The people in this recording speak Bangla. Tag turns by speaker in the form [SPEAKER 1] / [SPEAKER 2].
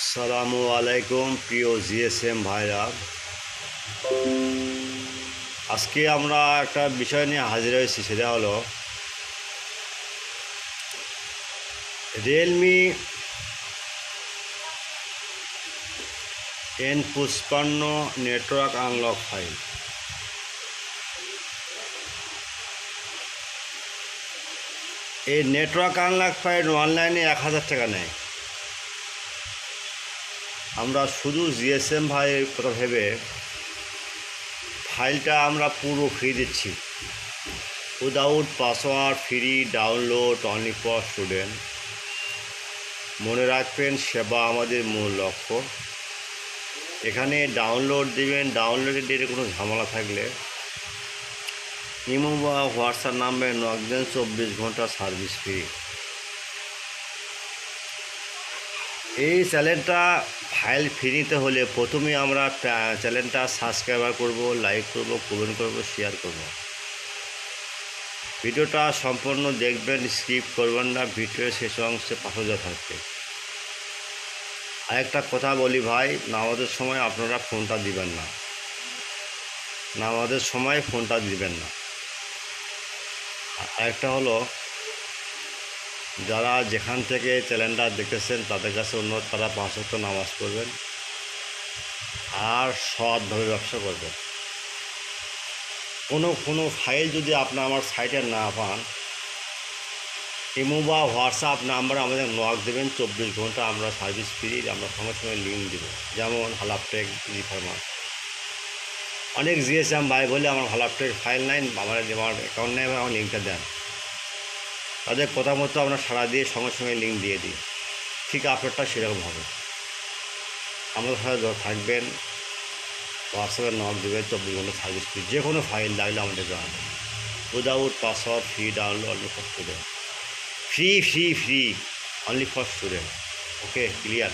[SPEAKER 1] আসসালামু আলাইকুম প্রিয় জিএসএম ভাইরা, আজকে আমরা একটা বিষয় নিয়ে হাজির হয়েছি। সেটা হলো Realme N55 network unlock file. এই নেটওয়ার্ক আনলক ফাইল অনলাইনে 1000 টাকা নেয়। আমরা শুধু জিএসএম ভাইয়ের কথা ভেবে ফাইলটা আমরা পুরো ফ্রি দিচ্ছি, without password, free download, only for student. মনে রাখবেন, সেবা আমাদের মূল লক্ষ্য। এখানে ডাউনলোড দিবেন, ডাউনলোডের ডেটে কোনো ঝামেলা থাকলে ইমো বা হোয়াটসঅ্যাপ নাম্বারে নক দেন, 24 ঘন্টা সার্ভিস ফ্রি। এই চ্যানেলটা ফাইল ফ্রি নিতে হলে প্রথমে আমরা চ্যানেলটা সাবস্ক্রাইবার করব, লাইক করব, কমেন্ট করব, শেয়ার করব। ভিডিওটা সম্পূর্ণ দেখবেন, স্কিপ করবেন না। ভিডিওর শেষ অংশে পাশে থাকবে। আরেকটা কথা বলি ভাই, নামাজের সময় আপনারা ফোনটা দিবেন না, নামাজের সময় ফোনটা দিবেন না। আরেকটা হলো, যারা যেখান থেকে চ্যানেলটা দেখতেছেন তাদের কাছে অনুরোধ, তারা 5 ওয়াক্ত নামাজ পড়বেন আর সৎভাবে ব্যবসা করবেন। কোনো ফাইল যদি আপনার আমার সাইটে না পান, ইমো বা হোয়াটসঅ্যাপ নাম্বারে আমাদের নক দেবেন, 24 ঘন্টা আমরা সার্ভিস ফ্রি। আমরা সঙ্গে সঙ্গে লিঙ্ক দেবো। যেমন হালাপটেক, রিফার্মার, অনেক জিএসএম ভাই বলে আমার হালাপটেক ফাইল নাই, আমার অ্যাকাউন্ট নেই, আমার লিঙ্কটা দেন। তাদের কথা মতো আমরা সাড়া দিয়ে সঙ্গে সঙ্গে লিঙ্ক দিয়ে দিই। ঠিক আপনারটা সেরকম হবে। আমাদের সাথে থাকবেন, হোয়াটসঅ্যাপে নক দেবেন, 24 ঘন্টা সার্ভিস ফ্রি। যে কোনো ফাইল লাগলে আমাদের জানাবেন, without password, free download, only for student. Free only for student. Okay, clear.